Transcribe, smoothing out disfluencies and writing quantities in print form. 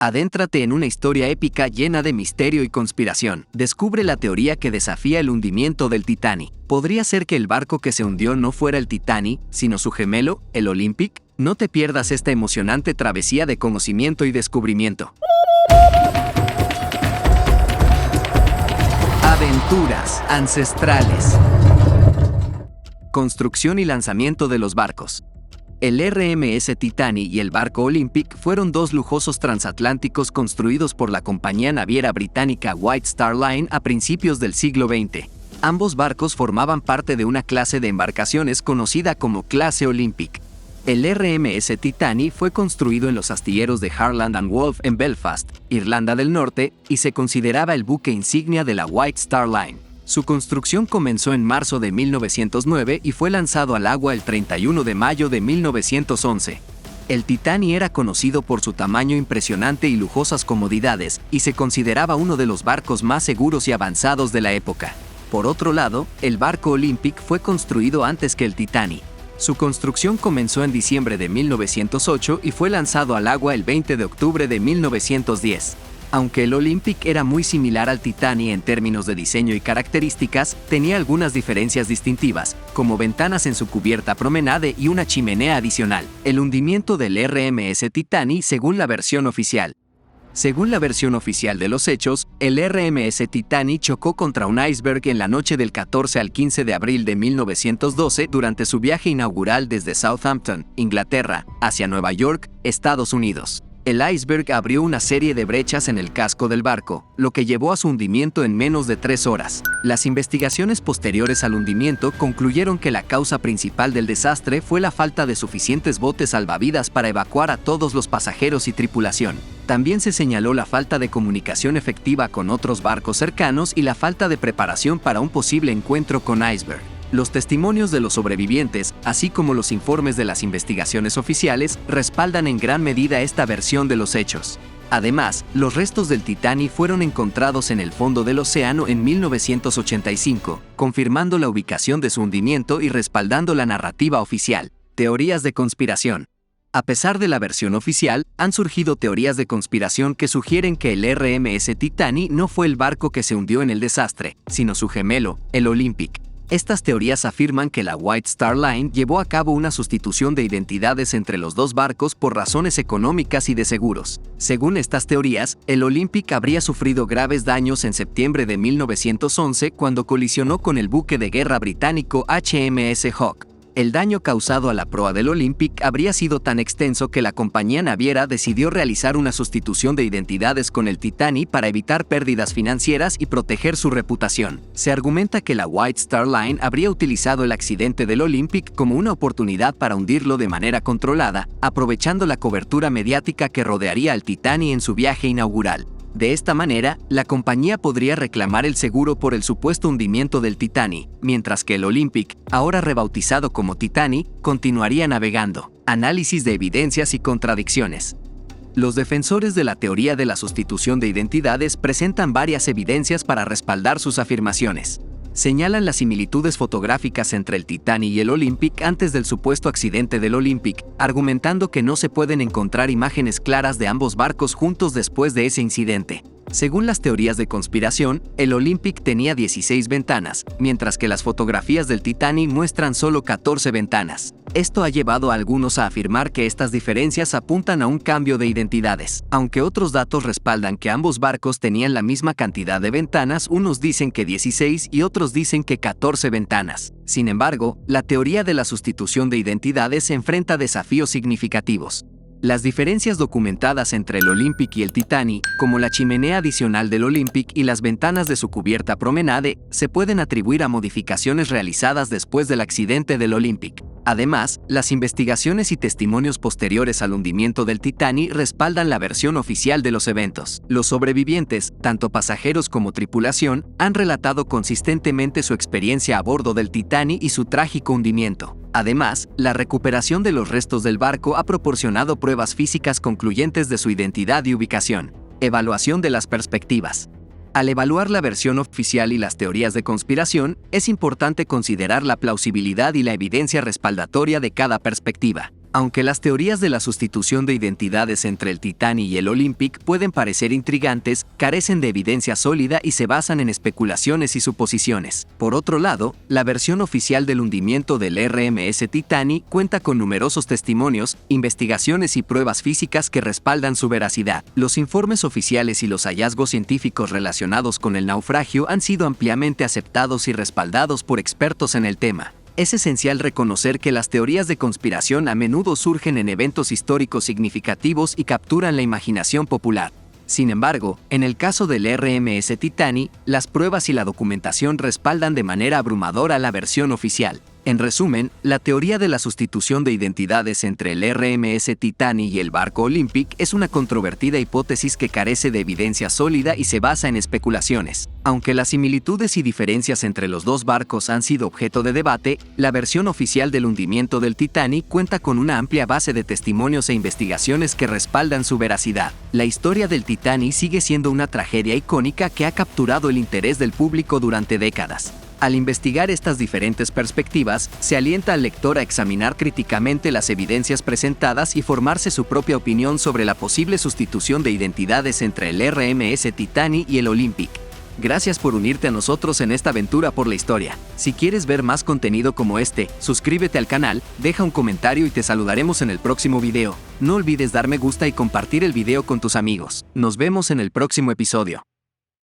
Adéntrate en una historia épica llena de misterio y conspiración. Descubre la teoría que desafía el hundimiento del Titanic. ¿Podría ser que el barco que se hundió no fuera el Titanic, sino su gemelo, el Olympic? No te pierdas esta emocionante travesía de conocimiento y descubrimiento. Aventuras ancestrales. Construcción y lanzamiento de los barcos. El RMS Titanic y el barco Olympic fueron dos lujosos transatlánticos construidos por la compañía naviera británica White Star Line a principios del siglo XX. Ambos barcos formaban parte de una clase de embarcaciones conocida como clase Olympic. El RMS Titanic fue construido en los astilleros de Harland & Wolff en Belfast, Irlanda del Norte, y se consideraba el buque insignia de la White Star Line. Su construcción comenzó en marzo de 1909 y fue lanzado al agua el 31 de mayo de 1911. El Titanic era conocido por su tamaño impresionante y lujosas comodidades, y se consideraba uno de los barcos más seguros y avanzados de la época. Por otro lado, el barco Olympic fue construido antes que el Titanic. Su construcción comenzó en diciembre de 1908 y fue lanzado al agua el 20 de octubre de 1910. Aunque el Olympic era muy similar al Titanic en términos de diseño y características, tenía algunas diferencias distintivas, como ventanas en su cubierta promenade y una chimenea adicional. El hundimiento del RMS Titanic según la versión oficial. Según la versión oficial de los hechos, el RMS Titanic chocó contra un iceberg en la noche del 14 al 15 de abril de 1912 durante su viaje inaugural desde Southampton, Inglaterra, hacia Nueva York, Estados Unidos. El iceberg abrió una serie de brechas en el casco del barco, lo que llevó a su hundimiento en menos de 3 horas. Las investigaciones posteriores al hundimiento concluyeron que la causa principal del desastre fue la falta de suficientes botes salvavidas para evacuar a todos los pasajeros y tripulación. También se señaló la falta de comunicación efectiva con otros barcos cercanos y la falta de preparación para un posible encuentro con iceberg. Los testimonios de los sobrevivientes, así como los informes de las investigaciones oficiales, respaldan en gran medida esta versión de los hechos. Además, los restos del Titanic fueron encontrados en el fondo del océano en 1985, confirmando la ubicación de su hundimiento y respaldando la narrativa oficial. Teorías de conspiración. A pesar de la versión oficial, han surgido teorías de conspiración que sugieren que el RMS Titanic no fue el barco que se hundió en el desastre, sino su gemelo, el Olympic. Estas teorías afirman que la White Star Line llevó a cabo una sustitución de identidades entre los dos barcos por razones económicas y de seguros. Según estas teorías, el Olympic habría sufrido graves daños en septiembre de 1911 cuando colisionó con el buque de guerra británico HMS Hawke. El daño causado a la proa del Olympic habría sido tan extenso que la compañía naviera decidió realizar una sustitución de identidades con el Titanic para evitar pérdidas financieras y proteger su reputación. Se argumenta que la White Star Line habría utilizado el accidente del Olympic como una oportunidad para hundirlo de manera controlada, aprovechando la cobertura mediática que rodearía al Titanic en su viaje inaugural. De esta manera, la compañía podría reclamar el seguro por el supuesto hundimiento del Titanic, mientras que el Olympic, ahora rebautizado como Titanic, continuaría navegando. Análisis de evidencias y contradicciones. Los defensores de la teoría de la sustitución de identidades presentan varias evidencias para respaldar sus afirmaciones. Señalan las similitudes fotográficas entre el Titanic y el Olympic antes del supuesto accidente del Olympic, argumentando que no se pueden encontrar imágenes claras de ambos barcos juntos después de ese incidente. Según las teorías de conspiración, el Olympic tenía 16 ventanas, mientras que las fotografías del Titanic muestran solo 14 ventanas. Esto ha llevado a algunos a afirmar que estas diferencias apuntan a un cambio de identidades. Aunque otros datos respaldan que ambos barcos tenían la misma cantidad de ventanas, unos dicen que 16 y otros dicen que 14 ventanas. Sin embargo, la teoría de la sustitución de identidades enfrenta desafíos significativos. Las diferencias documentadas entre el Olympic y el Titanic, como la chimenea adicional del Olympic y las ventanas de su cubierta promenade, se pueden atribuir a modificaciones realizadas después del accidente del Olympic. Además, las investigaciones y testimonios posteriores al hundimiento del Titanic respaldan la versión oficial de los eventos. Los sobrevivientes, tanto pasajeros como tripulación, han relatado consistentemente su experiencia a bordo del Titanic y su trágico hundimiento. Además, la recuperación de los restos del barco ha proporcionado pruebas físicas concluyentes de su identidad y ubicación. Evaluación de las perspectivas. Al evaluar la versión oficial y las teorías de conspiración, es importante considerar la plausibilidad y la evidencia respaldatoria de cada perspectiva. Aunque las teorías de la sustitución de identidades entre el Titanic y el Olympic pueden parecer intrigantes, carecen de evidencia sólida y se basan en especulaciones y suposiciones. Por otro lado, la versión oficial del hundimiento del RMS Titanic cuenta con numerosos testimonios, investigaciones y pruebas físicas que respaldan su veracidad. Los informes oficiales y los hallazgos científicos relacionados con el naufragio han sido ampliamente aceptados y respaldados por expertos en el tema. Es esencial reconocer que las teorías de conspiración a menudo surgen en eventos históricos significativos y capturan la imaginación popular. Sin embargo, en el caso del RMS Titanic, las pruebas y la documentación respaldan de manera abrumadora la versión oficial. En resumen, la teoría de la sustitución de identidades entre el RMS Titanic y el barco Olympic es una controvertida hipótesis que carece de evidencia sólida y se basa en especulaciones. Aunque las similitudes y diferencias entre los dos barcos han sido objeto de debate, la versión oficial del hundimiento del Titanic cuenta con una amplia base de testimonios e investigaciones que respaldan su veracidad. La historia del Titanic sigue siendo una tragedia icónica que ha capturado el interés del público durante décadas. Al investigar estas diferentes perspectivas, se alienta al lector a examinar críticamente las evidencias presentadas y formarse su propia opinión sobre la posible sustitución de identidades entre el RMS Titanic y el Olympic. Gracias por unirte a nosotros en esta aventura por la historia. Si quieres ver más contenido como este, suscríbete al canal, deja un comentario y te saludaremos en el próximo video. No olvides dar me gusta y compartir el video con tus amigos. Nos vemos en el próximo episodio.